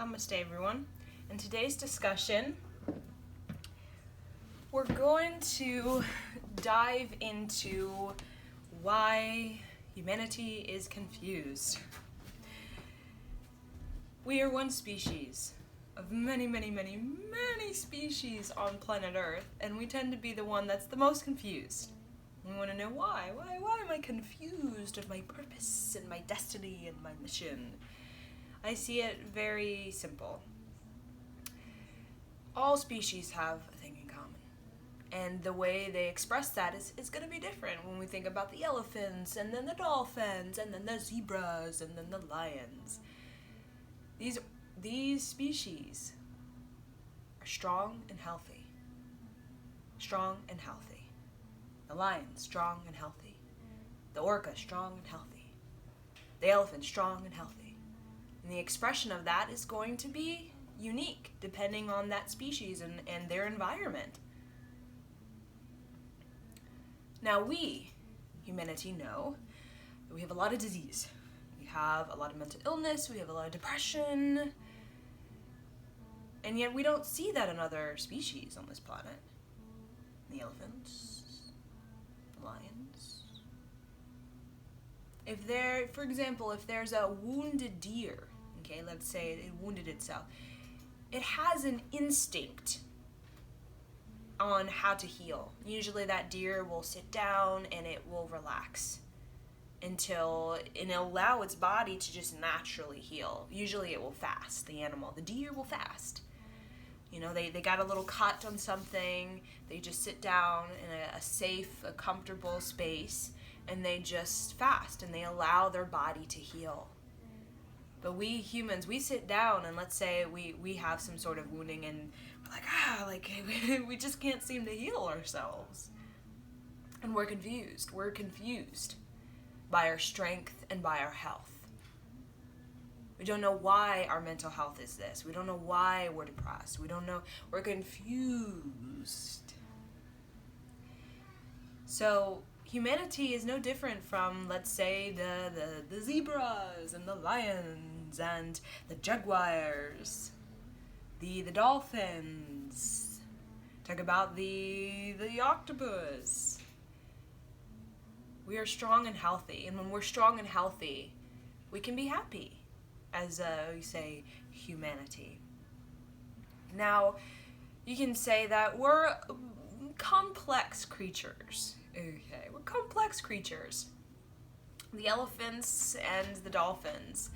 Namaste, everyone. In today's discussion, we're going to dive into why humanity is confused. We are one species of many, many, many, many species on planet Earth, and we tend to be the one that's the most confused. We want to know why. Why am I confused of my purpose and my destiny and my mission? I see it very simple. All species have a thing in common. And the way they express that is going to be different when we think about the elephants, and then the dolphins, and then the zebras, and then the lions. These species are strong and healthy. Strong and healthy. The lion, strong and healthy. The orca, strong and healthy. The elephant, strong and healthy. And the expression of that is going to be unique depending on that species and their environment. Now we, humanity, know that we have a lot of disease. We have a lot of mental illness, we have a lot of depression, and yet we don't see that in other species on this planet. The elephants, the lions. For example, if there's a wounded deer, okay, let's say it wounded itself, it has an instinct on how to heal. Usually that deer will sit down and it will relax and it'll allow its body to just naturally heal. Usually it will fast, the deer will fast. You know, they got a little cut on something, they just sit down in a safe, a comfortable space, and they just fast and they allow their body to heal. But we humans, we sit down and let's say we have some sort of wounding and we're like, we just can't seem to heal ourselves. And we're confused. We're confused by our strength and by our health. We don't know why our mental health is this. We don't know why we're depressed. We don't know. We're confused. So humanity is no different from, let's say, the zebras and the lions and the jaguars, the dolphins. Talk about the octopus. We are strong and healthy, and when we're strong and healthy, we can be happy as we say humanity. Now, you can say that we're complex creatures. Okay, we're complex creatures. The elephants and the dolphins,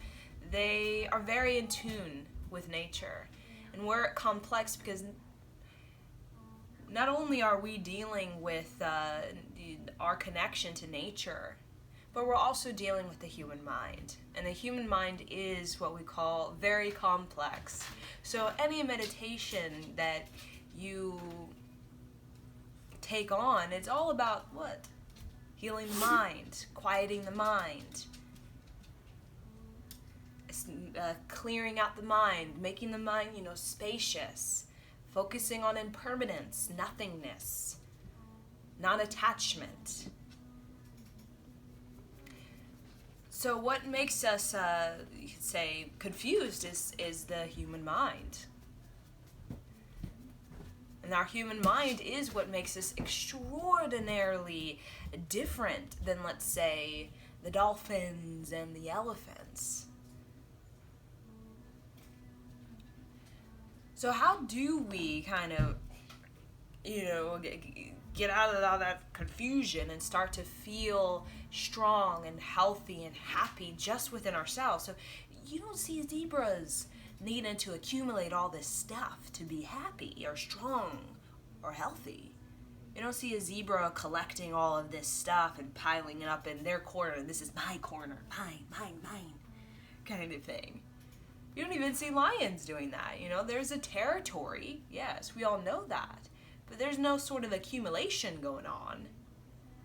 they are very in tune with nature. And we're complex because not only are we dealing with our connection to nature, but we're also dealing with the human mind. And the human mind is what we call very complex. So any meditation that you take on, it's all about what? Healing the mind, quieting the mind, clearing out the mind, making the mind, spacious, focusing on impermanence, nothingness, non-attachment. So what makes us, you could say, confused is the human mind. And our human mind is what makes us extraordinarily different than, let's say, the dolphins and the elephants. So how do we kind of, get out of all that confusion and start to feel strong and healthy and happy just within ourselves? So you don't see zebras needing to accumulate all this stuff to be happy or strong or healthy. You don't see a zebra collecting all of this stuff and piling it up in their corner. This is my corner, mine, kind of thing. You don't even see lions doing that. There's a territory. Yes, we all know that. But there's no sort of accumulation going on.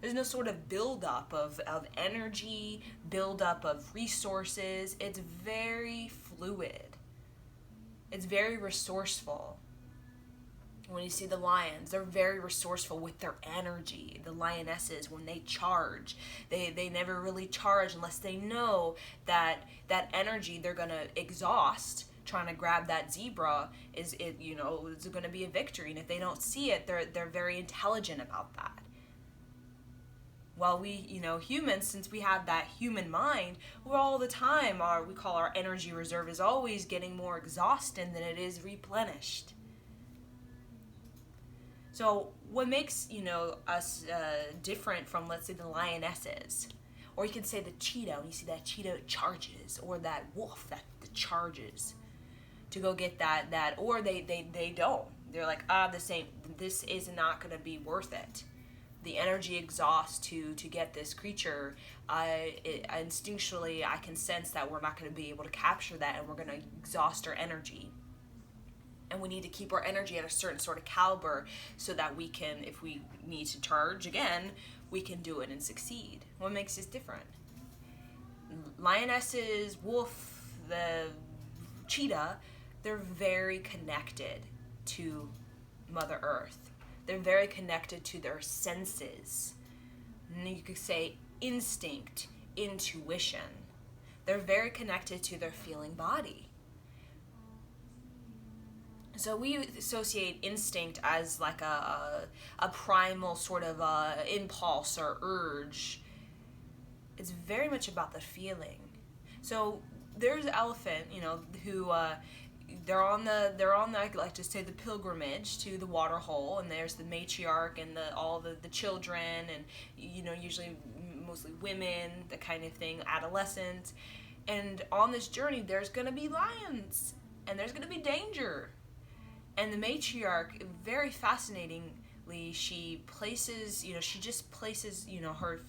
There's no sort of buildup of energy, buildup of resources. It's very fluid. It's very resourceful. When you see the lions, they're very resourceful with their energy. The lionesses, when they charge, they never really charge unless they know that energy they're going to exhaust trying to grab that zebra is going to be a victory. And if they don't see it, they're very intelligent about that. Well, we, humans, since we have that human mind, we're all the time, we call our energy reserve is always getting more exhausted than it is replenished. So what makes, us different from, let's say, the lionesses, or you can say the cheetah, when you see that cheetah charges, or that wolf that charges to go get that, or they don't. They're like, this is not going to be worth it. The energy exhausts to get this creature. Instinctually, I can sense that we're not going to be able to capture that, and we're going to exhaust our energy. And we need to keep our energy at a certain sort of caliber so that we can, if we need to charge again, we can do it and succeed. What makes us different? Lionesses, wolf, the cheetah, they're very connected to Mother Earth. They're very connected to their senses. And you could say instinct, intuition. They're very connected to their feeling body. So we associate instinct as like a primal sort of impulse or urge. It's very much about the feeling. So there's an elephant, who they're on the I like to say the pilgrimage to the water hole, and there's the matriarch and all the children, and usually mostly women, the kind of thing, adolescents. And on this journey there's going to be lions and there's going to be danger. And the matriarch, very fascinatingly, she just places her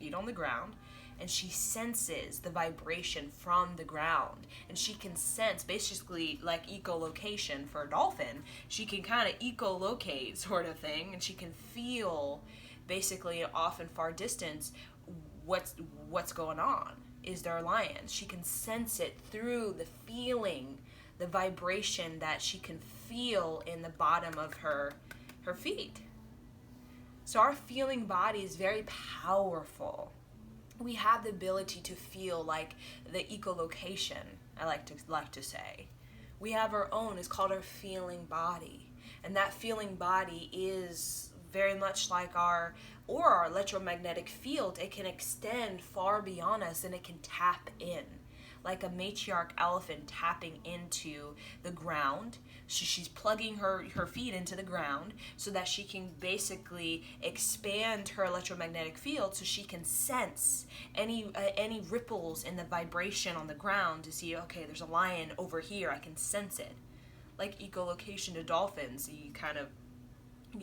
feet on the ground, and she senses the vibration from the ground. And she can sense, basically like echolocation for a dolphin, she can kind of echolocate sort of thing, and she can feel basically off in far distance what's going on. Is there a lion? She can sense it through the feeling, the vibration that she can feel in the bottom of her feet. So our feeling body is very powerful. We have the ability to feel like the echolocation, I like to say. We have our own, it's called our feeling body. And that feeling body is very much like our electromagnetic field. It can extend far beyond us, and it can tap in. Like a matriarch elephant tapping into the ground. She's plugging her feet into the ground so that she can basically expand her electromagnetic field, so she can sense any ripples in the vibration on the ground to see, okay, there's a lion over here, I can sense it. Like echolocation to dolphins, you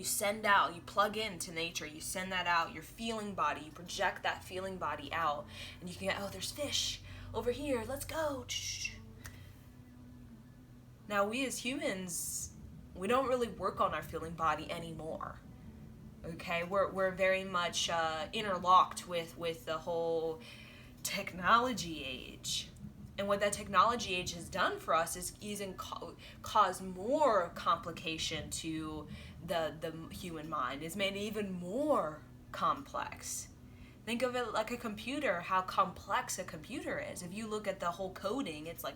send out, you plug into nature, you send that out, your feeling body, you project that feeling body out, and you can get, oh, there's fish over here, let's go. Now, we as humans, we don't really work on our feeling body anymore. Okay, we're very much interlocked with the whole technology age. And what that technology age has done for us is even cause more complication to the human mind. It's made it even more complex. Think of it like a computer, how complex a computer is. If you look at the whole coding, it's like,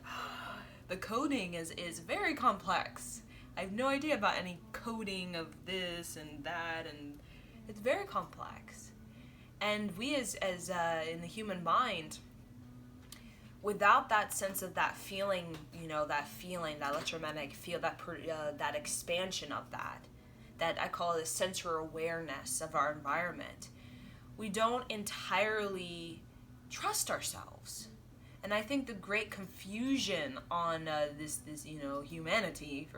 the coding is very complex. I have no idea about any coding of this and that, and it's very complex. And we as in the human mind, without that sense of that feeling, that electromagnetic field, that expansion of that I call the sensory awareness of our environment, we don't entirely trust ourselves. And I think the great confusion on this humanity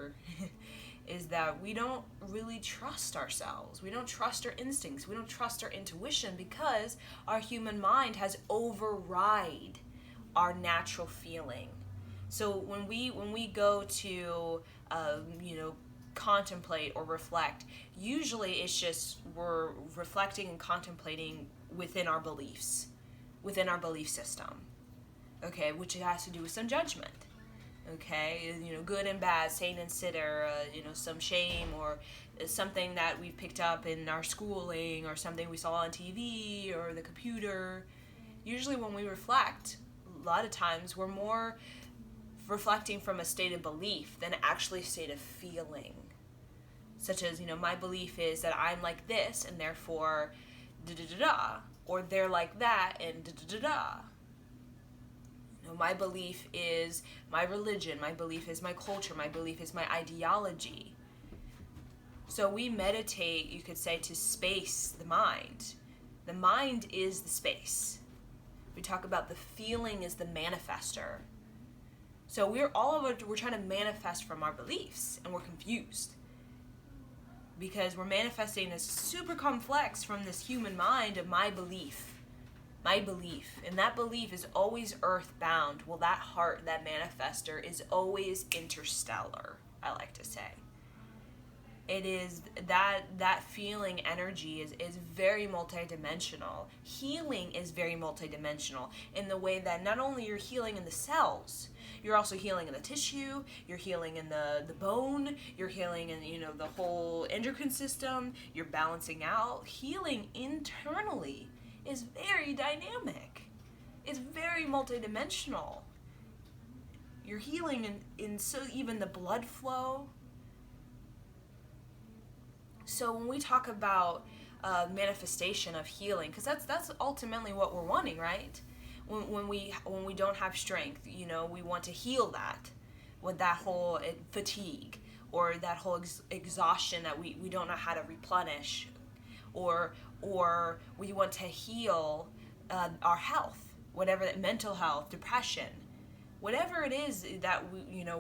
is that we don't really trust ourselves. We don't trust our instincts. We don't trust our intuition, because our human mind has override our natural feeling. So when we go to contemplate or reflect, usually it's just we're reflecting and contemplating within our beliefs, within our belief system. Okay, which has to do with some judgment. Okay, good and bad, sane and sinner, some shame, or something that we've picked up in our schooling, or something we saw on TV or the computer. Usually when we reflect, a lot of times we're more reflecting from a state of belief than actually a state of feeling. Such as, my belief is that I'm like this and therefore da-da-da-da, or they're like that and da-da-da-da. My belief is my religion, my belief is my culture, my belief is my ideology. So we meditate, you could say, to space the mind. The mind is the space. We talk about the feeling is the manifester. So we're trying to manifest from our beliefs, and we're confused. Because we're manifesting as super complex from this human mind of my belief. My belief. And that belief is always earthbound. Well, that heart, that manifester, is always interstellar, I like to say. It is that feeling energy is very multidimensional. Healing is very multidimensional in the way that not only you're healing in the cells, you're also healing in the tissue, you're healing in the bone, you're healing in the whole endocrine system, you're balancing out. Healing internally is very dynamic. It's very multidimensional. You're healing in so even the blood flow. So when we talk about manifestation of healing, because that's ultimately what we're wanting, right? When we don't have strength, we want to heal that with that whole fatigue or that whole exhaustion that we don't know how to replenish, or we want to heal our health, whatever that mental health, depression, whatever it is that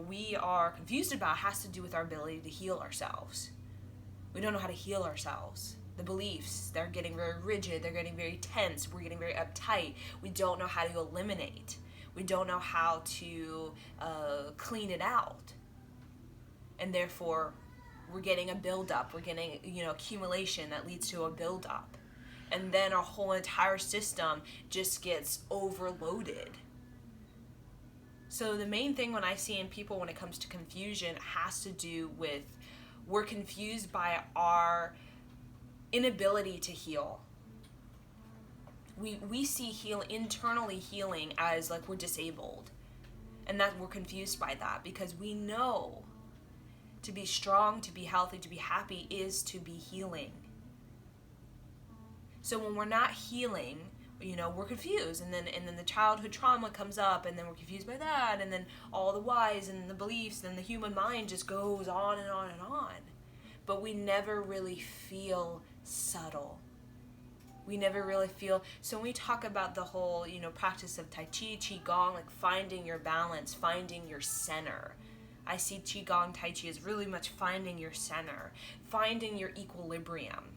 we are confused about has to do with our ability to heal ourselves. We don't know how to heal ourselves. The beliefs, they're getting very rigid, they're getting very tense, we're getting very uptight. We don't know how to eliminate. We don't know how to clean it out. And therefore, we're getting a buildup. We're getting, accumulation that leads to a buildup. And then our whole entire system just gets overloaded. So the main thing when I see in people when it comes to confusion has to do with we're confused by our inability to heal. We see internally healing as like we're disabled. And that we're confused by that because we know to be strong, to be healthy, to be happy is to be healing. So when we're not healing, we're confused, and then the childhood trauma comes up, and then we're confused by that, and then all the whys and the beliefs, and the human mind just goes on and on and on. But we never really feel subtle. We never really feel. So when we talk about the whole, practice of Tai Chi, Qigong, like finding your balance, finding your center. I see Qigong, Tai Chi as really much finding your center, finding your equilibrium.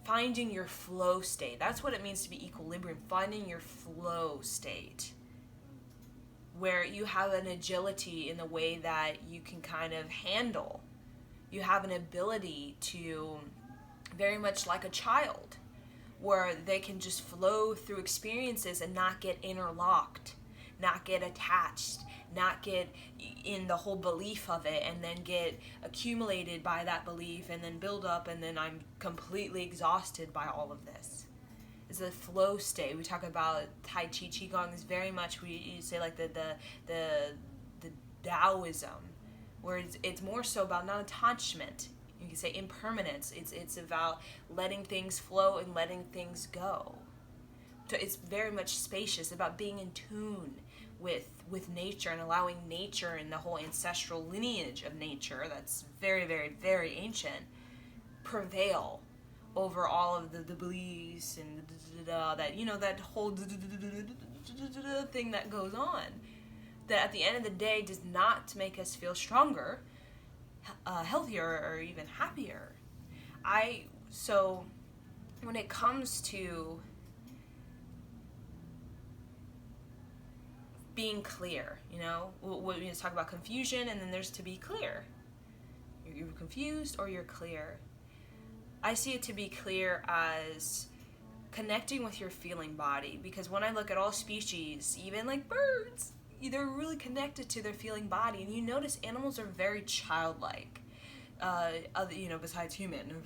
Finding your flow state. That's what it means to be equilibrium. Finding your flow state. Where you have an agility in the way that you can kind of handle. You have an ability to, very much like a child, where they can just flow through experiences and not get interlocked, not get attached, not get in the whole belief of it and then get accumulated by that belief and then build up and then I'm completely exhausted by all of this. It's a flow state. We talk about Tai Chi, Qigong is very much, you say like the Taoism, where it's more so about not attachment. You can say impermanence. It's about letting things flow and letting things go. So it's very much spacious, about being in tune with nature and allowing nature and the whole ancestral lineage of nature that's very, very, very ancient prevail over all of the beliefs and that that whole thing that goes on, that at the end of the day does not make us feel stronger, healthier, or even happier. So when it comes to being clear, we talk about confusion, and then there's to be clear. You're confused or you're clear. I see it to be clear as connecting with your feeling body, because when I look at all species, even like birds, they're really connected to their feeling body, and you notice animals are very childlike. Besides human,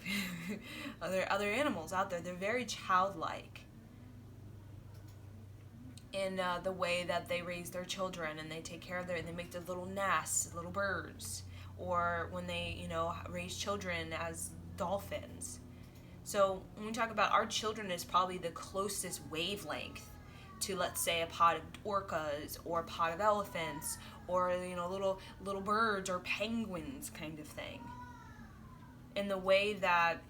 other animals out there, they're very childlike. in the way that they raise their children, and they take care of they make their little nests, little birds, or when they, raise children as dolphins. So when we talk about our children is probably the closest wavelength to, let's say, a pod of orcas or a pod of elephants, or little birds or penguins kind of thing. In the way that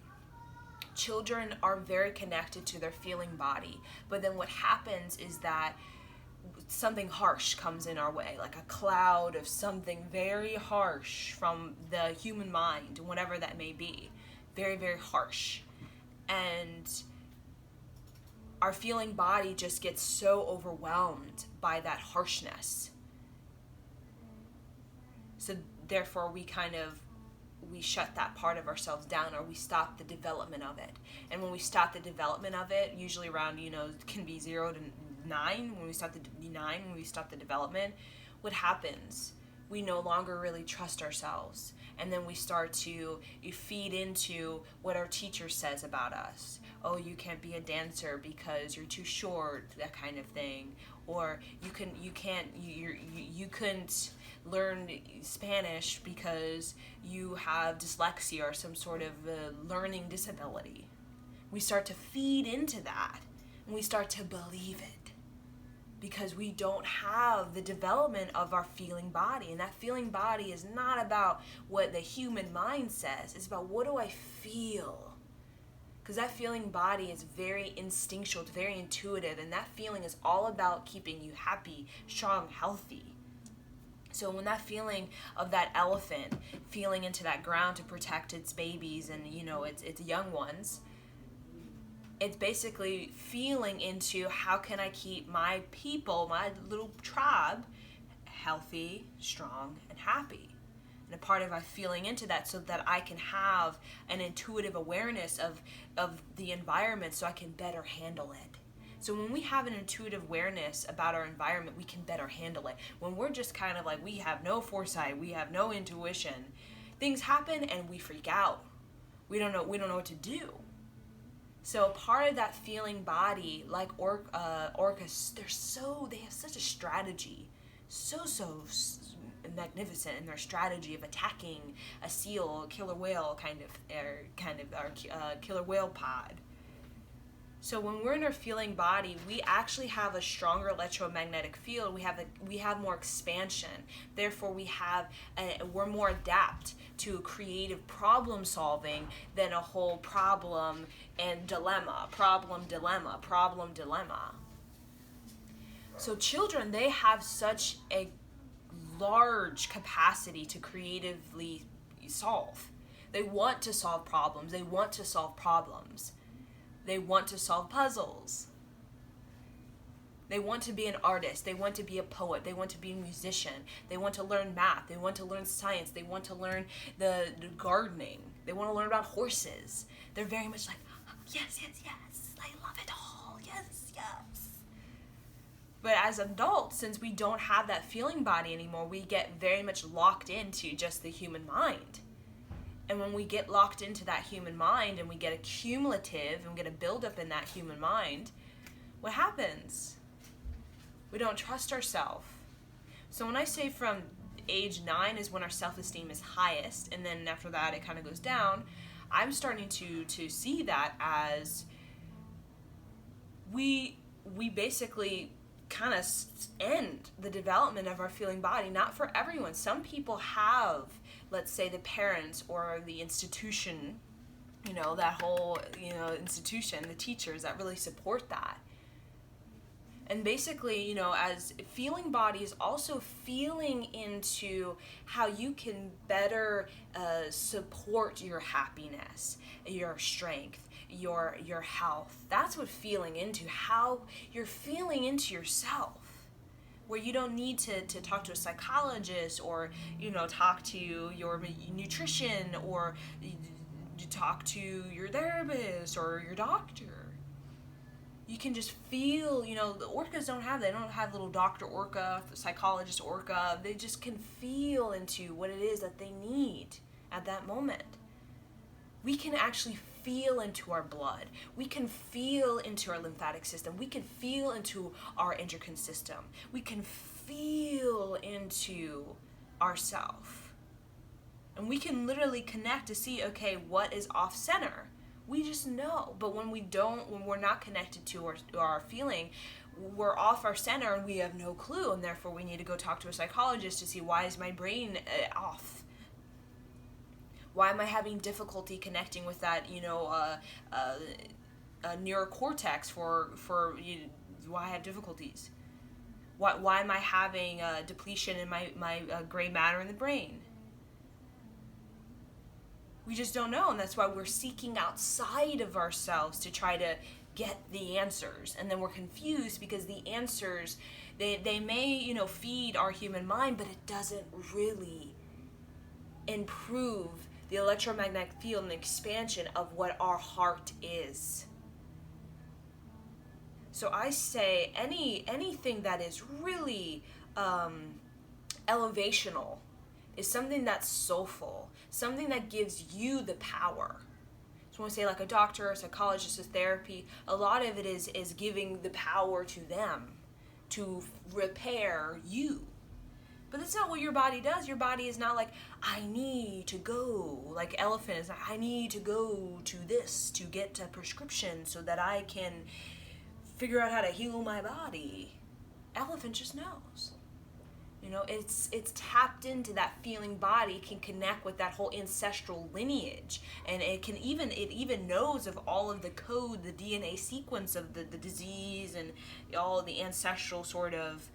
children are very connected to their feeling body, but then what happens is that something harsh comes in our way, like a cloud of something very harsh from the human mind, whatever that may be, very, very harsh. And our feeling body just gets so overwhelmed by that harshness. So therefore we shut that part of ourselves down, or we stop the development of it. And when we stop the development of it, usually around, it can be 0 to 9, when we stop the development, what happens? We no longer really trust ourselves. And then we start to feed into what our teacher says about us. Oh, you can't be a dancer because you're too short, that kind of thing. Or you couldn't learn Spanish because you have dyslexia or some sort of learning disability. We start to feed into that, and we start to believe it, because we don't have the development of our feeling body. And that feeling body is not about what the human mind says. It's about, what do I feel? Because that feeling body is very instinctual, it's very intuitive, and that feeling is all about keeping you happy, strong, healthy. So when that feeling of that elephant feeling into that ground to protect its babies and, its young ones, it's basically feeling into, how can I keep my people, my little tribe, healthy, strong, and happy? And a part of my feeling into that, so that I can have an intuitive awareness of the environment, so I can better handle it. So when we have an intuitive awareness about our environment, we can better handle it. When we're just kind of like, we have no foresight, we have no intuition, things happen and we freak out. We don't know what to do. So part of that feeling body, like orcas, they have such a strategy, so magnificent in their strategy of attacking a seal, a killer whale killer whale pod. So when we're in our feeling body, we actually have a stronger electromagnetic field. We have more expansion. Therefore, we're more adept to creative problem solving than a whole problem dilemma. So children, they have such a large capacity to creatively solve. They want to solve problems. They want to solve puzzles. They want to be an artist. They want to be a poet. They want to be a musician. They want to learn math. They want to learn science. They want to learn the gardening. They want to learn about horses. They're very much like, yes, I love it all. Yes. But as adults, since we don't have that feeling body anymore, we get very much locked into just the human mind. And when we get locked into that human mind, and we get a cumulative, and we get a buildup in that human mind, what happens? We don't trust ourselves. So when I say from age 9 is when our self-esteem is highest, and then after that it kind of goes down, I'm starting to see that as we basically kind of end the development of our feeling body. Not for everyone. Some people have, let's say, the parents or the institution, that whole, institution, the teachers that really support that. And basically, as feeling body is also feeling into how you can better support your happiness, your strength, your health. That's what feeling into, how you're feeling into yourself. Where you don't need to talk to a psychologist or, talk to your nutrition or talk to your therapist or your doctor. You can just feel, the orcas don't have little Dr. Orca, psychologist Orca. They just can feel into what it is that they need at that moment. We can actually feel into our blood. We can feel into our lymphatic system. We can feel into our endocrine system. We can feel into ourself. And we can literally connect to see, okay, what is off center? We just know. But when we're not connected to our feeling, we're off our center and we have no clue. And therefore we need to go talk to a psychologist to see, why is my brain off? Why am I having difficulty connecting with that, neurocortex for why I have difficulties? Why am I having a depletion in my gray matter in the brain? We just don't know, and that's why we're seeking outside of ourselves to try to get the answers. And then we're confused because the answers, they may, feed our human mind, but it doesn't really improve the electromagnetic field and expansion of what our heart is. So I say anything that is really elevational is something that's soulful, something that gives you the power. So when we say like a doctor, a psychologist, a therapy, a lot of it is giving the power to them to repair you. But that's not what your body does. Your body is not like, I need to go. Like elephant is like, I need to go to this to get a prescription so that I can figure out how to heal my body. Elephant just knows. It's tapped into that feeling body, can connect with that whole ancestral lineage, and it even knows of all of the code, the DNA sequence of the disease and all of the ancestral sort of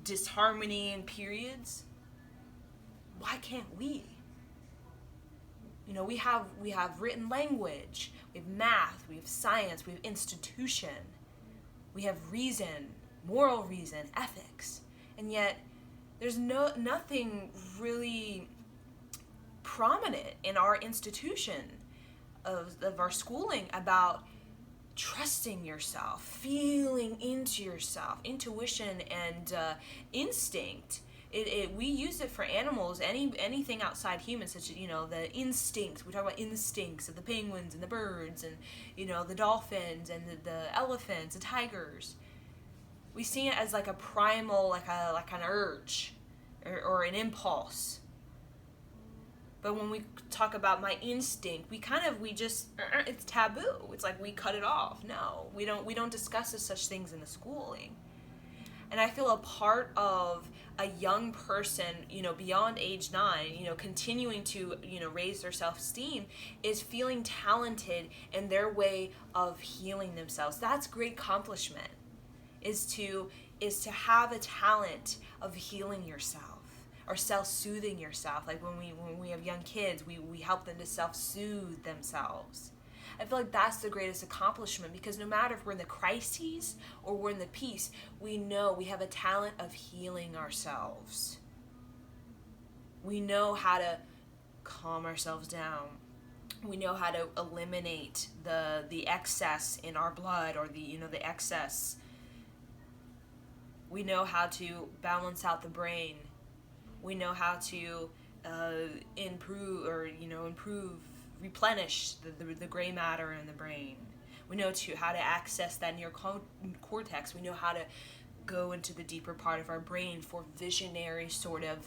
disharmony and periods. Why can't we? We have written language, we have math, we have science, we have institution, we have reason, moral reason, ethics, and yet there's nothing really prominent in our institution of our schooling about trusting yourself, feeling into yourself, intuition and instinct. We use it for animals, anything outside humans, such as the instincts. We talk about instincts of the penguins and the birds and the dolphins and the elephants, the tigers. We see it as like a primal, like an urge or an impulse. But when we talk about my instinct, we just it's taboo. It's like we cut it off. No, we don't discuss such things in the schooling. And I feel a part of a young person, beyond age 9, continuing to, raise their self-esteem is feeling talented in their way of healing themselves. That's great accomplishment, is to have a talent of healing yourself or self-soothing yourself. Like when we have young kids, we help them to self-soothe themselves. I feel like that's the greatest accomplishment, because no matter if we're in the crises or we're in the peace, we know we have a talent of healing ourselves. We know how to calm ourselves down. We know how to eliminate the excess in our blood, or the excess. We know how to balance out the brain. We know how to replenish the gray matter in the brain. We know how to access that neocortex. We know how to go into the deeper part of our brain for visionary sort of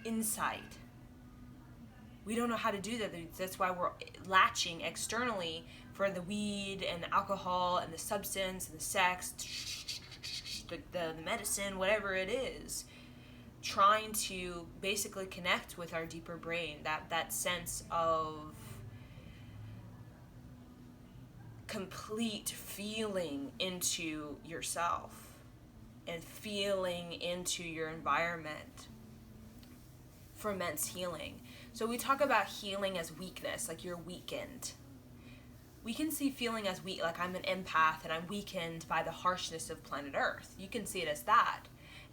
insight. We don't know how to do that. That's why we're latching externally for the weed and the alcohol and the substance and the sex, the medicine, whatever it is, trying to basically connect with our deeper brain, that sense of complete feeling into yourself and feeling into your environment ferments healing. So we talk about healing as weakness, like you're weakened. We can see feeling as weak, like I'm an empath and I'm weakened by the harshness of planet Earth. You can see it as that.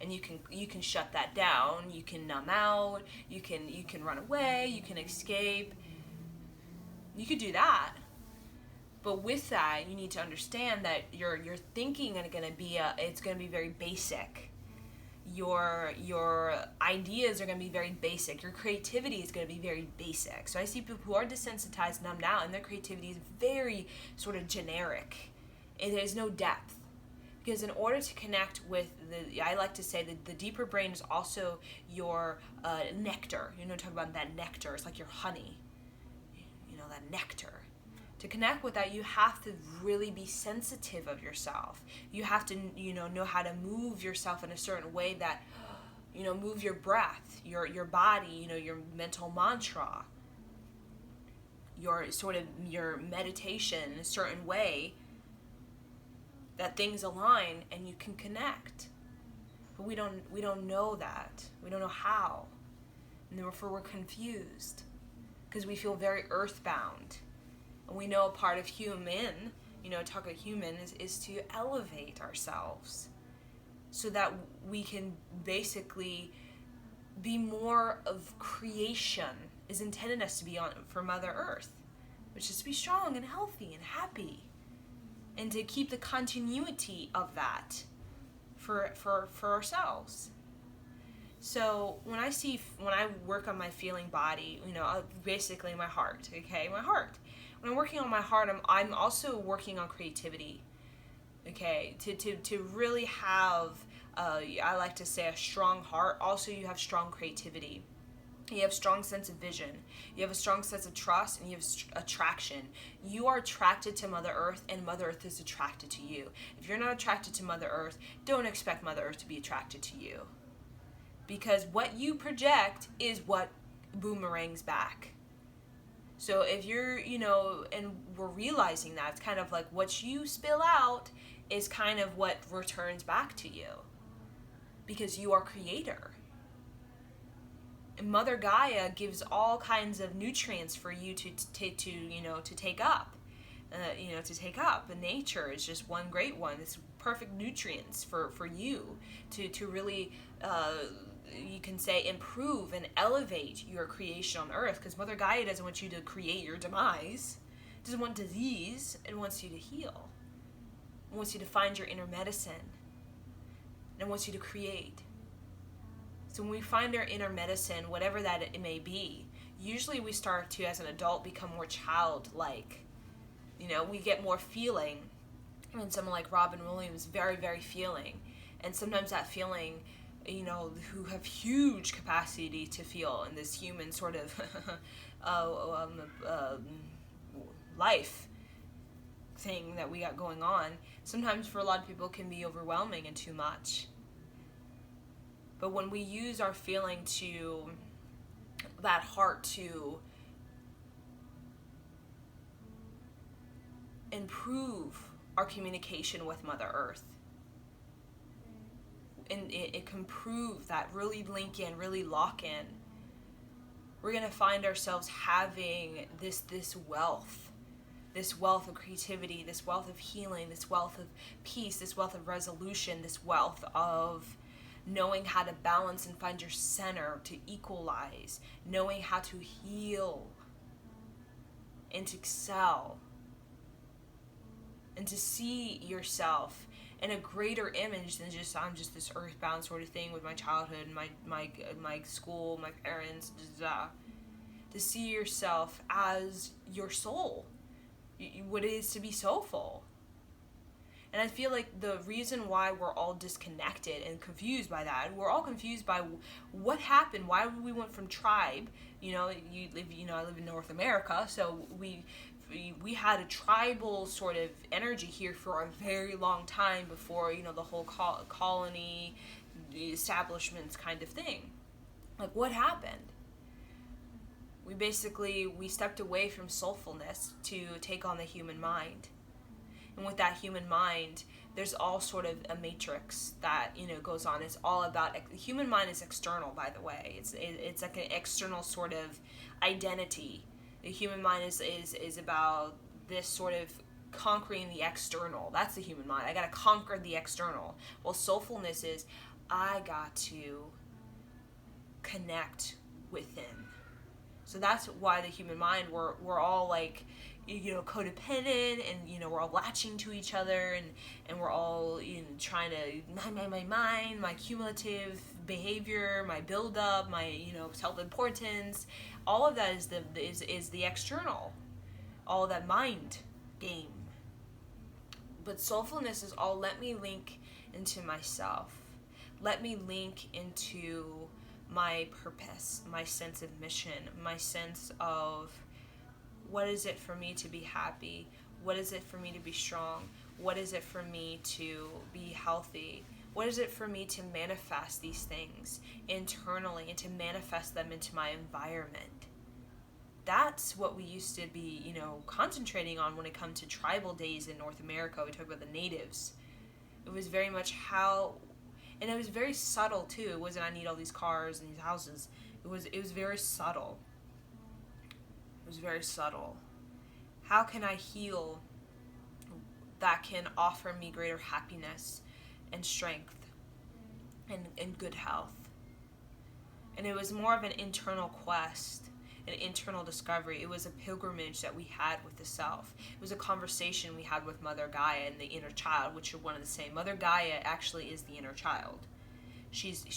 And you can shut that down, you can numb out, you can run away, you can escape. You could do that. But with that, you need to understand that your thinking it's going to be very basic. your ideas are going to be very basic. Your creativity is going to be very basic. So I see people who are desensitized, numbed out, and their creativity is very sort of generic. And there's no depth. Because in order to connect with I like to say that the deeper brain is also your nectar. Talk about that nectar. It's like your honey. That nectar. To connect with that, you have to really be sensitive of yourself. You have to, know how to move yourself in a certain way that, move your breath, your body, your mental mantra, your meditation in a certain way that things align and you can connect. But we don't know that. We don't know how. And therefore we're confused because we feel very earthbound. And we know a part of human, talk about human, is to elevate ourselves so that we can basically be more of creation is intended us to be on for Mother Earth, which is to be strong and healthy and happy, and to keep the continuity of that for ourselves. So when I work on my feeling body, basically my heart, okay, my heart. When I'm working on my heart, I'm also working on creativity, okay, to really have, I like to say, a strong heart. Also, you have strong creativity. You have a strong sense of vision. You have a strong sense of trust, and you have attraction. You are attracted to Mother Earth, and Mother Earth is attracted to you. If you're not attracted to Mother Earth, don't expect Mother Earth to be attracted to you. Because what you project is what boomerangs back. So if you're, and we're realizing that, it's kind of like what you spill out is kind of what returns back to you. Because you are creator. And Mother Gaia gives all kinds of nutrients for you to take up. To take up. And nature is just one great one. It's perfect nutrients for you to really, you can say, improve and elevate your creation on Earth. Because Mother Gaia doesn't want you to create your demise. It doesn't want disease. It wants you to heal. It wants you to find your inner medicine. And it wants you to create. So when we find our inner medicine, whatever that it may be, usually we start to, as an adult, become more childlike. We get more feeling. And someone like Robin Williams, very, very feeling. And sometimes that feeling, who have huge capacity to feel in this human sort of life thing that we got going on, sometimes for a lot of people can be overwhelming and too much. But when we use our feeling to, that heart to improve our communication with Mother Earth, and it can prove that, really link in, really lock in, we're going to find ourselves having this wealth of creativity, this wealth of healing, this wealth of peace, this wealth of resolution, this wealth of knowing how to balance and find your center, to equalize, knowing how to heal and to excel, and to see yourself in a greater image than just, I'm just this earthbound sort of thing with my childhood, my school, my parents, to see yourself as your soul, what it is to be soulful. And I feel like the reason why we're all disconnected and confused by that, we're all confused by what happened, why we went from tribe, I live in North America, so we had a tribal sort of energy here for a very long time before, the whole colony, the establishments kind of thing. Like, what happened? We stepped away from soulfulness to take on the human mind. And with that human mind, there's all sort of a matrix that, goes on. It's all about, the human mind is external, by the way. It's like an external sort of identity. The human mind is about this sort of conquering the external. That's the human mind. I got to conquer the external. Well, soulfulness is, I got to connect within. So that's why the human mind, we're all like, codependent, and we're all latching to each other, and we're all trying to my cumulative behavior, my build up, my self-importance. All of that is the external, all of that mind game. But soulfulness is all, let me link into myself, let me link into my purpose, my sense of mission, my sense of what is it for me to be happy, what is it for me to be strong, what is it for me to be healthy, what is it for me to manifest these things internally and to manifest them into my environment. That's what we used to be, concentrating on when it comes to tribal days in North America. We talk about the natives. It was very much how, and it was very subtle too. It wasn't, I need all these cars and these houses. It was very subtle. It was very subtle. How can I heal that can offer me greater happiness and strength and good health? And it was more of an internal quest, an internal discovery. It was a pilgrimage that we had with the self. It was a conversation we had with Mother Gaia and the inner child, which are one and the same. Mother Gaia actually is the inner child. She's the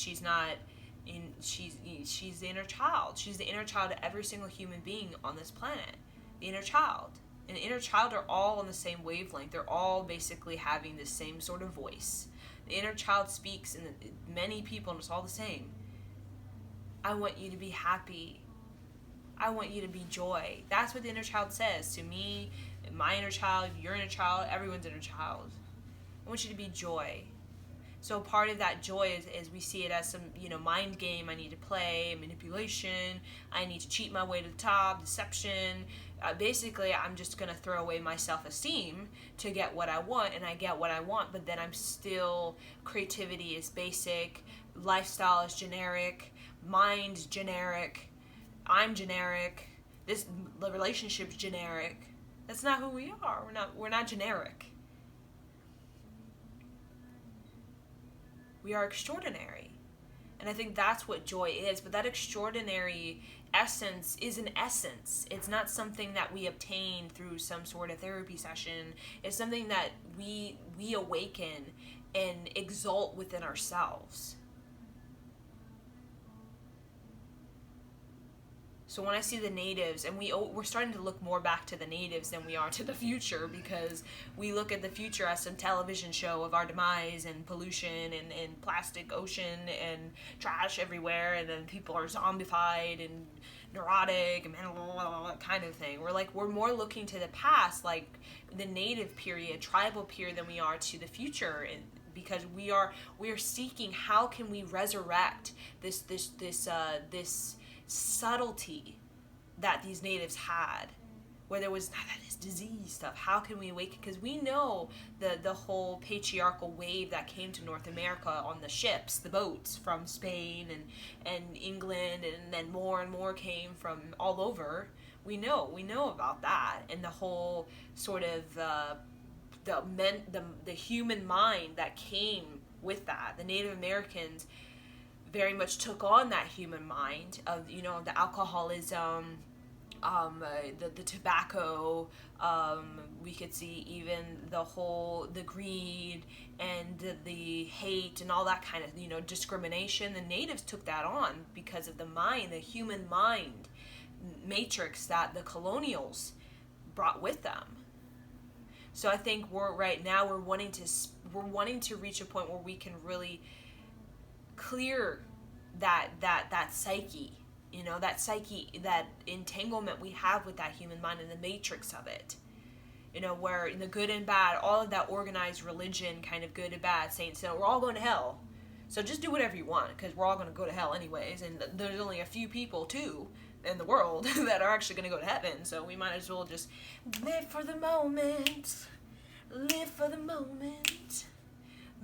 inner child. She's the inner child of every single human being on this planet. The inner child. And the inner child are all on the same wavelength. They're all basically having the same sort of voice. The inner child speaks, and many people, and it's all the same. I want you to be happy. I want you to be joy. That's what the inner child says to me, my inner child, your inner child, everyone's inner child. I want you to be joy. So part of that joy is we see it as some, mind game I need to play, manipulation, I need to cheat my way to the top, deception. Basically, I'm just going to throw away my self-esteem to get what I want, and I get what I want, but then I'm still, creativity is basic, lifestyle is generic, mind's generic, I'm generic, the relationship's generic. That's not who we are. We're not generic. We are extraordinary. And I think that's what joy is. But that extraordinary essence is an essence. It's not something that we obtain through some sort of therapy session. It's something that we awaken and exalt within ourselves. So when I see the natives, and we're starting to look more back to the natives than we are to the future, because we look at the future as some television show of our demise and pollution and plastic ocean and trash everywhere, and then people are zombified and neurotic and kind of thing. We're more looking to the past, like the native period, tribal period, than we are to the future. And because we are seeking, how can we resurrect this subtlety that these natives had, where there was this disease stuff. How can we awaken? Because we know the whole patriarchal wave that came to North America on the ships, the boats from Spain and England, and then more and more came from all over. We know about that, and the whole sort of the human mind that came with that. The Native Americans very much took on that human mind of, the alcoholism, the tobacco, we could see even the greed and the hate and all that kind of, discrimination. The natives took that on because of the mind, the human mind matrix that the colonials brought with them. So I think we're wanting to reach a point where we can really clear that psyche, that entanglement we have with that human mind and the matrix of it, where in the good and bad, all of that organized religion, kind of good and bad, saying, so we're all going to hell, so just do whatever you want, because we're all going to go to hell anyways, and there's only a few people too in the world that are actually going to go to heaven, so we might as well just live for the moment, live for the moment,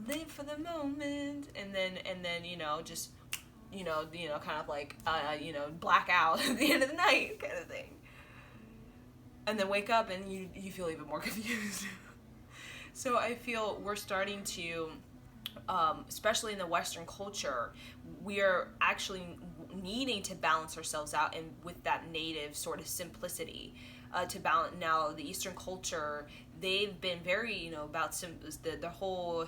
live for the moment, and then just kind of like black out at the end of the night kind of thing, and then wake up and you feel even more confused. So I feel we're starting to, especially in the Western culture, we are actually needing to balance ourselves out, and with that native sort of simplicity, to balance. Now the Eastern culture, they've been very, about the whole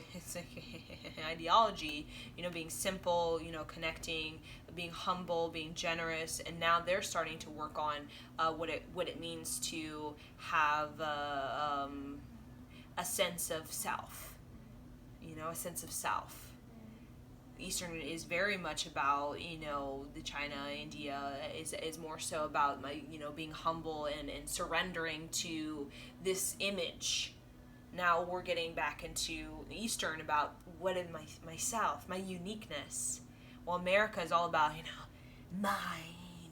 ideology, being simple, connecting, being humble, being generous, and now they're starting to work on what it means to have a sense of self, a sense of self. Eastern is very much about, the China, India is more so about being humble and surrendering to this image. Now we're getting back into Eastern about what is myself, my uniqueness. Well, America is all about, mine,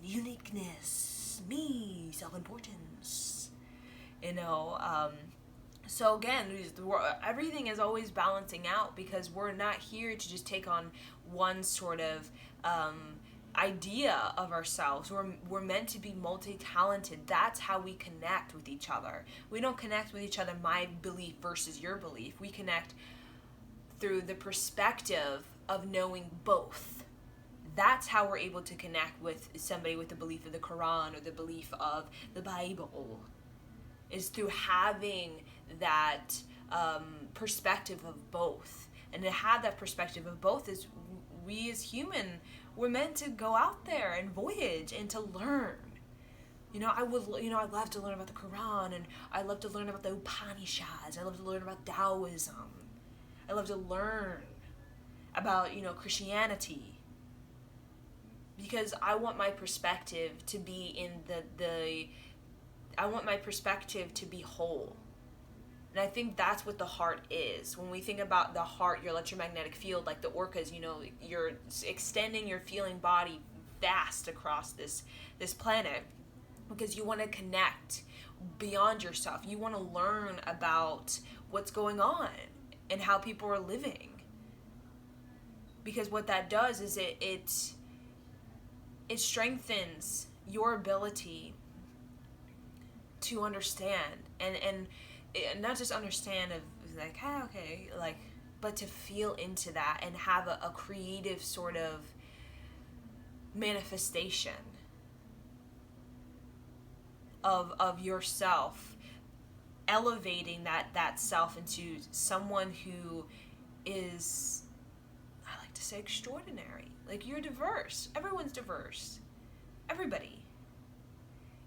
uniqueness, me, self-importance, So again, everything is always balancing out, because we're not here to just take on one sort of idea of ourselves. We're meant to be multi-talented. That's how we connect with each other. We don't connect with each other, my belief versus your belief. We connect through the perspective of knowing both. That's how we're able to connect with somebody with the belief of the Quran or the belief of the Bible, is through having that perspective of both. And to have that perspective of both is, we as human, we're meant to go out there and voyage and to learn. I love to learn about the Quran, and I love to learn about the Upanishads. I love to learn about Taoism. I love to learn about, Christianity, because I want my perspective to be in I want my perspective to be whole. And I think that's what the heart is. When we think about the heart, your electromagnetic field, like the orcas, you're extending your feeling body vast across this planet, because you want to connect beyond yourself. You want to learn about what's going on and how people are living. Because what that does is it strengthens your ability to understand, and not just understand of like, okay, like, but to feel into that and have a creative sort of manifestation of yourself, elevating that self into someone who is, I like to say, extraordinary. Like, you're diverse. Everyone's diverse. Everybody.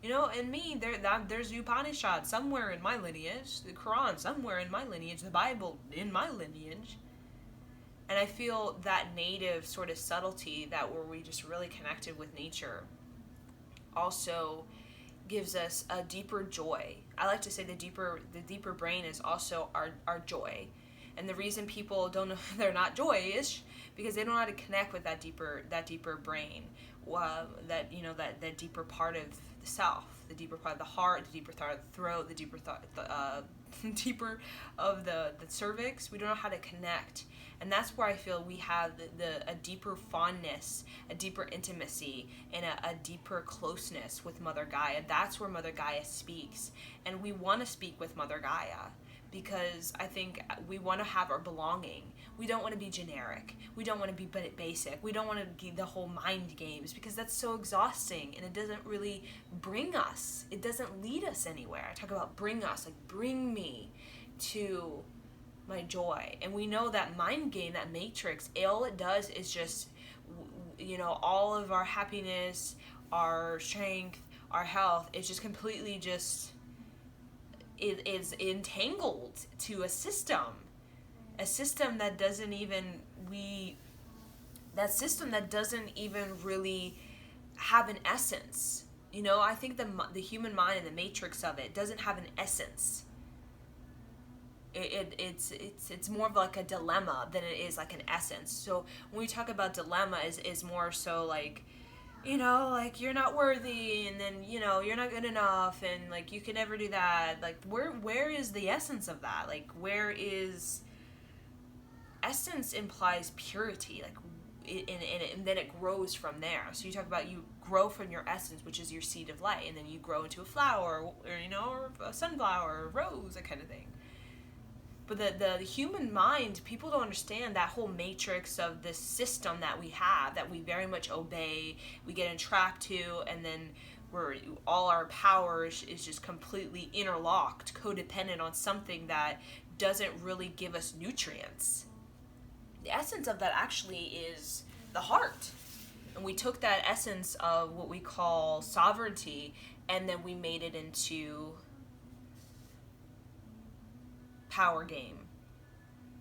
And me, there's the Upanishad somewhere in my lineage, the Quran somewhere in my lineage, the Bible in my lineage. And I feel that native sort of subtlety, that where we just really connected with nature, also gives us a deeper joy. I like to say the deeper brain is also our joy. And the reason people don't know they're not joyous, because they don't know how to connect with that deeper brain, that deeper part of the self, the deeper part of the heart, the deeper part of the throat, the deeper deeper of the cervix. We don't know how to connect, and that's where I feel we have a deeper fondness, a deeper intimacy, and a deeper closeness with Mother Gaia. That's where Mother Gaia speaks, and we want to speak with Mother Gaia, because I think we want to have our belonging. We don't want to be generic. We don't want to be basic. We don't want to be the whole mind games, because that's so exhausting, and it doesn't really bring us. It doesn't lead us anywhere. I talk about bring us, like bring me to my joy. And we know that mind game, that matrix, all it does is just, all of our happiness, our strength, our health, it's just completely just, it is entangled to a system that doesn't even really have an essence. I think the human mind and the matrix of it doesn't have an essence. It's more of like a dilemma than it is like an essence. So when we talk about dilemma, is more so like, like you're not worthy, and then you're not good enough, and like you can never do that. Like where is the essence of that? Like where is essence? Implies purity, like and then it grows from there. So you talk about you grow from your essence, which is your seed of light, and then you grow into a flower, or a sunflower, or a rose, that kind of thing. But the human mind, people don't understand that whole matrix of this system that we have, that we very much obey, we get entrapped to, and then we're all our powers is just completely interlocked, codependent on something that doesn't really give us nutrients. The essence of that actually is the heart. And we took that essence of what we call sovereignty, and then we made it into power game.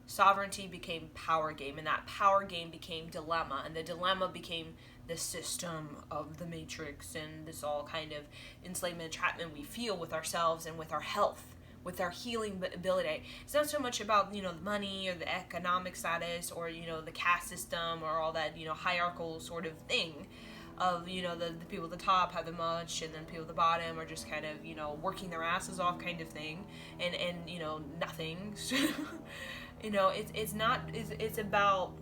Sovereignty became power game, and that power game became dilemma, and the dilemma became the system of the matrix, and this all kind of enslavement, entrapment we feel with ourselves and with our health, with our healing ability. It's not so much about, the money or the economic status or, the caste system or all that, hierarchical sort of thing of, the people at the top have the much, and then people at the bottom are just kind of, working their asses off kind of thing, and nothing. It's about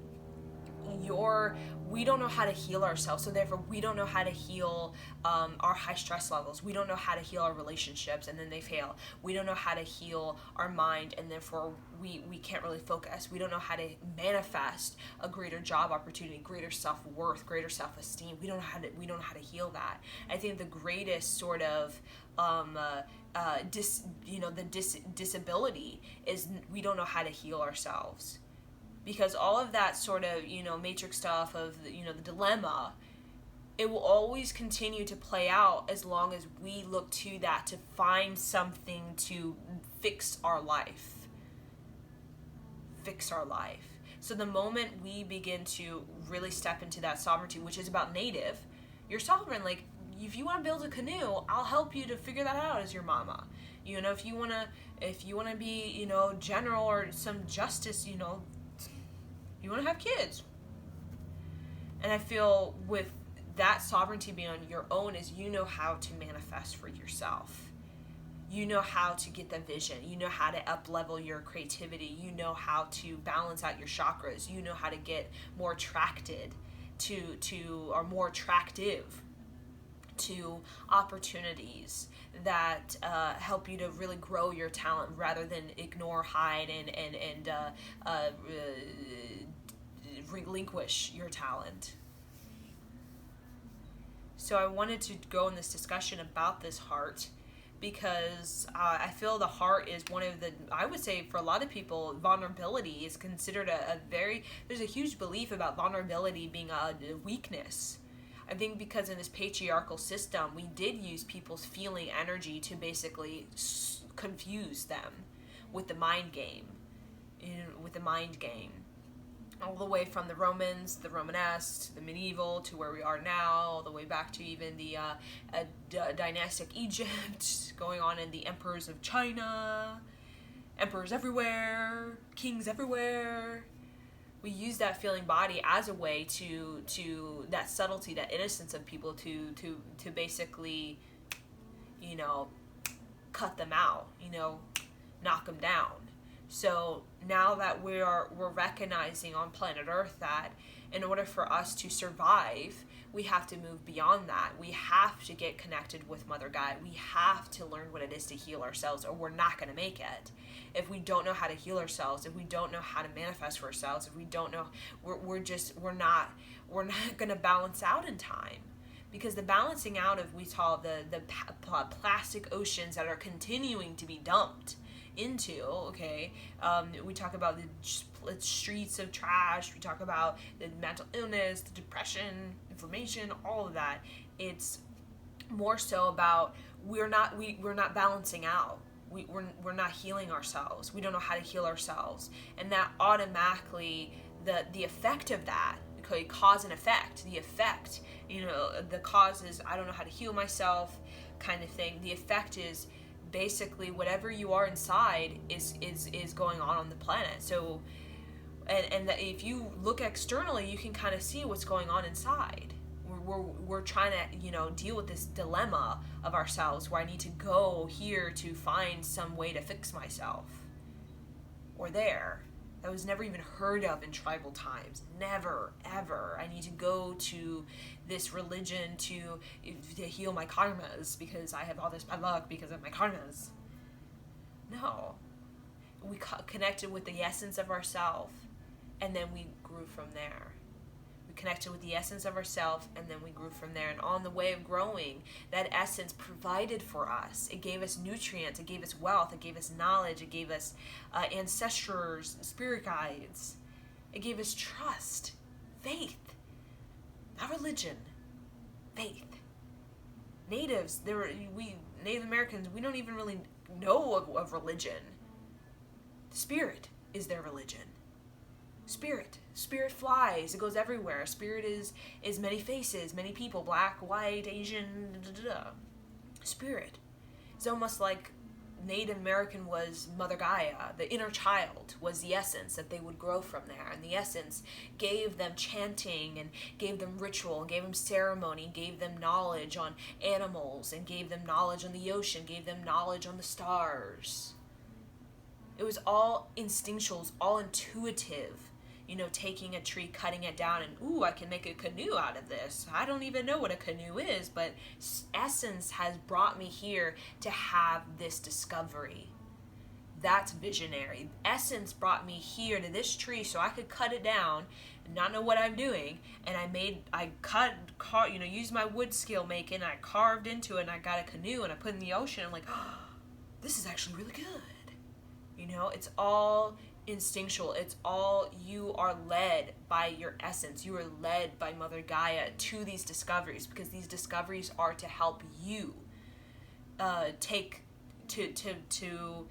we don't know how to heal ourselves, so therefore we don't know how to heal our high stress levels. We don't know how to heal our relationships, and then they fail. We don't know how to heal our mind, and therefore we can't really focus. We don't know how to manifest a greater job opportunity, greater self-worth, greater self-esteem. We don't know how to heal that. I think the greatest sort of disability is we don't know how to heal ourselves. Because all of that sort of, matrix stuff of, the dilemma, it will always continue to play out as long as we look to that to find something to fix our life. So the moment we begin to really step into that sovereignty, which is about native, you're sovereign. Like, if you want to build a canoe, I'll help you to figure that out as your mama. If you want to be, general or some justice, you want to have kids. And I feel with that sovereignty being on your own is how to manifest for yourself. You know how to get the vision. You know how to up-level your creativity. You know how to balance out your chakras. You know how to get more attracted or more attractive to opportunities that help you to really grow your talent rather than ignore, hide, and relinquish your talent. So I wanted to go in this discussion about this heart because I feel the heart is one of the, I would say for a lot of people, vulnerability is considered there's a huge belief about vulnerability being a weakness. I think because in this patriarchal system, we did use people's feeling energy to basically confuse them with the mind game. All the way from the Romans, the Romanesque, the medieval, to where we are now, all the way back to even the dynastic Egypt, going on in the emperors of China, emperors everywhere, kings everywhere. We use that feeling body as a way to that subtlety, that innocence of people to basically, cut them out, knock them down. So now that we're recognizing on planet Earth that in order for us to survive, we have to move beyond that. We have to get connected with Mother Gaia. We have to learn what it is to heal ourselves, or we're not going to make it. If we don't know how to heal ourselves, if we don't know how to manifest for ourselves, if we don't know, we're not going to balance out in time. Because the balancing out of, we call the plastic oceans that are continuing to be dumped into, we talk about the streets of trash, we talk about the mental illness, the depression, inflammation, all of that. It's more so about we're not balancing out. We're not healing ourselves. We don't know how to heal ourselves, and that automatically the effect of that, cause and effect. The effect, the cause is I don't know how to heal myself, kind of thing. The effect is basically whatever you are inside is going on the planet. So and that if you look externally, you can kind of see what's going on inside. We're trying to deal with this dilemma of ourselves, where I need to go here to find some way to fix myself, or there that was never even heard of in tribal times. Never, ever. I need to go to this religion to heal my karmas because I have all this bad luck because of my karmas. No. we connected with the essence of ourself, and then we grew from there. We connected with the essence of ourself, and then we grew from there. And on the way of growing, that essence provided for us. It gave us nutrients, it gave us wealth, it gave us knowledge, it gave us ancestors, spirit guides. It gave us trust, faith, not religion, faith. Native Americans, we don't even really know of religion. Spirit is their religion. Spirit flies. It goes everywhere. Spirit is many faces, many people, black, white, Asian. Spirit. It's almost like Native American was Mother Gaia. The inner child was the essence that they would grow from there. And the essence gave them chanting and gave them ritual, and gave them ceremony, gave them knowledge on animals, and gave them knowledge on the ocean, gave them knowledge on the stars. It was all instinctual, it was all intuitive. Taking a tree, cutting it down, and ooh, I can make a canoe out of this. I don't even know what a canoe is, but essence has brought me here to have this discovery. That's visionary. Essence brought me here to this tree so I could cut it down and not know what I'm doing. And used my wood skill making, and I carved into it, and I got a canoe, and I put it in the ocean. I'm like, oh, this is actually really good. It's all instinctual. It's all, you are led by your essence. You are led by Mother Gaia to these discoveries, because these discoveries are to help you to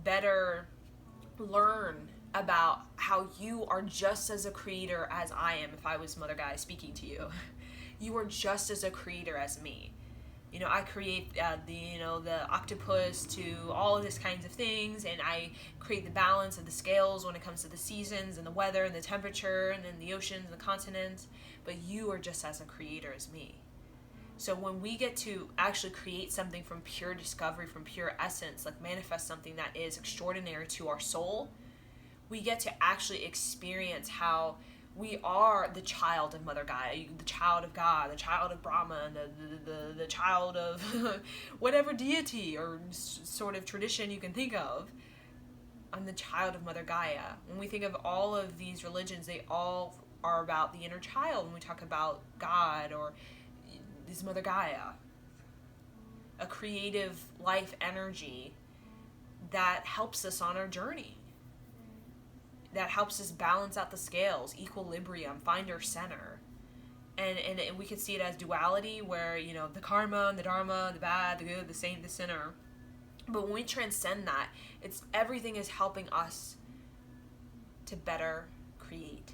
better learn about how you are just as a creator as I am. If I was Mother Gaia speaking to you, you are just as a creator as me. I create the octopus to all of these kinds of things, and I create the balance of the scales when it comes to the seasons and the weather and the temperature and then the oceans and the continents. But you are just as a creator as me. So when we get to actually create something from pure discovery, from pure essence, like manifest something that is extraordinary to our soul, we get to actually experience how we are the child of Mother Gaia, the child of God, the child of Brahma, the child of whatever deity or sort of tradition you can think of. I'm the child of Mother Gaia. When we think of all of these religions, they all are about the inner child. When we talk about God, or this Mother Gaia, a creative life energy that helps us on our journey, that helps us balance out the scales, equilibrium, find our center. And we could see it as duality, where, the karma and the dharma, the bad, the good, the saint, the sinner. But when we transcend that, everything is helping us to better create.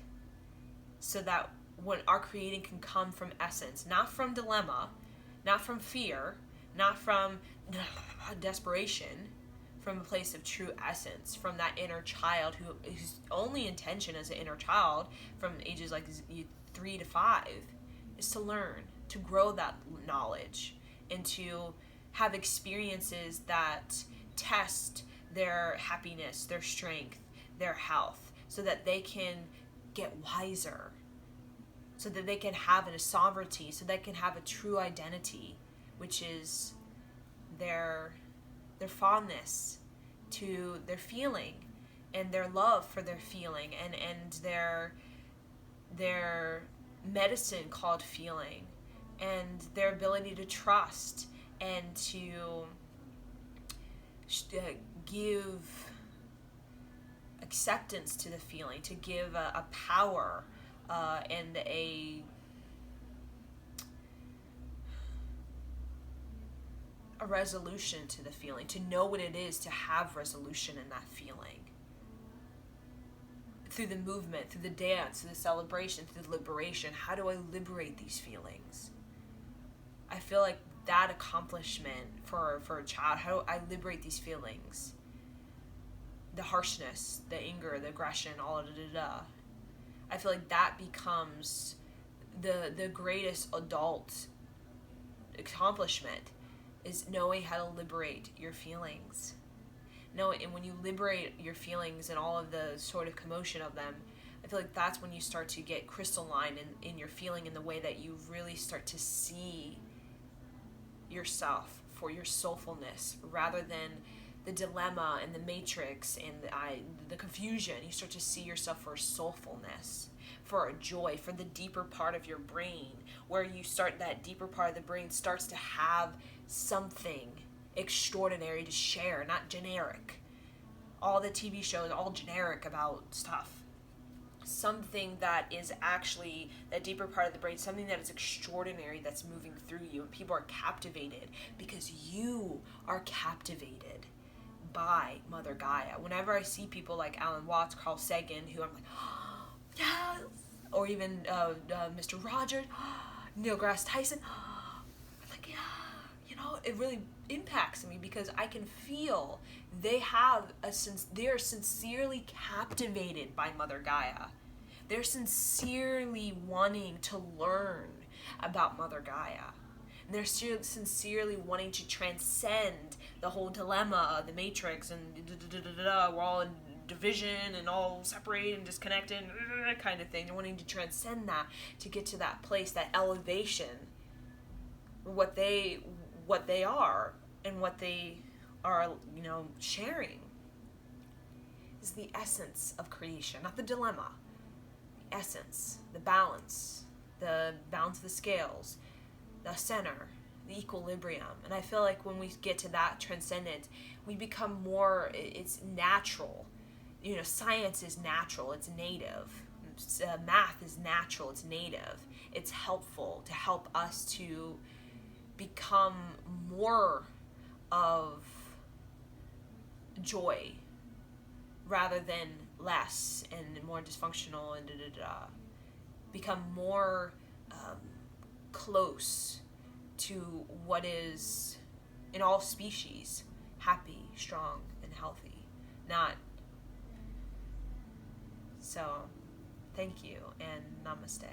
So that when our creating can come from essence, not from dilemma, not from fear, not from desperation, from a place of true essence, from that inner child whose only intention as an inner child from ages like 3 to 5 is to learn, to grow that knowledge, and to have experiences that test their happiness, their strength, their health, so that they can get wiser, so that they can have a sovereignty, so they can have a true identity, which is their fondness to their feeling, and their love for their feeling, and their medicine called feeling, and their ability to trust and to give acceptance to the feeling, to give a power and a resolution to the feeling, to know what it is to have resolution in that feeling. Through the movement, through the dance, through the celebration, through the liberation, how do I liberate these feelings? I feel like that accomplishment for a child, how do I liberate these feelings? The harshness, the anger, the aggression, all of da. I feel like that becomes the greatest adult accomplishment, is knowing how to liberate your feelings. And when you liberate your feelings and all of the sort of commotion of them, I feel like that's when you start to get crystalline in your feeling, in the way that you really start to see yourself for your soulfulness, rather than the dilemma and the matrix and the confusion. You start to see yourself for soulfulness, for a joy, for the deeper part of your brain, where you start, that deeper part of the brain starts to have something extraordinary to share, not generic. All the TV shows, all generic about stuff. Something that is actually that deeper part of the brain, something that is extraordinary that's moving through you, and people are captivated because you are captivated by Mother Gaia. Whenever I see people like Alan Watts, Carl Sagan, who I'm like, oh, yes, or even Mr. Rogers, Neil deGrasse Tyson, I'm like, yeah, you know, it really impacts me because I can feel they are sincerely captivated by Mother Gaia. They're sincerely wanting to learn about Mother Gaia. And they're sincerely wanting to transcend the whole dilemma, the matrix, and we're all in division and all separated and disconnected kind of thing. They're wanting to transcend that to get to that place, that elevation, what they are and what they are, you know, sharing is the essence of creation, not the dilemma. The essence, the balance of the scales, the center, the equilibrium. And I feel like when we get to that transcendence, we become more, it's natural. You know, science is natural, it's native. Math is natural, it's native. It's helpful to help us to become more of joy rather than less and more dysfunctional and become more close to what is in all species happy, strong, and healthy. Not so. Thank you and namaste.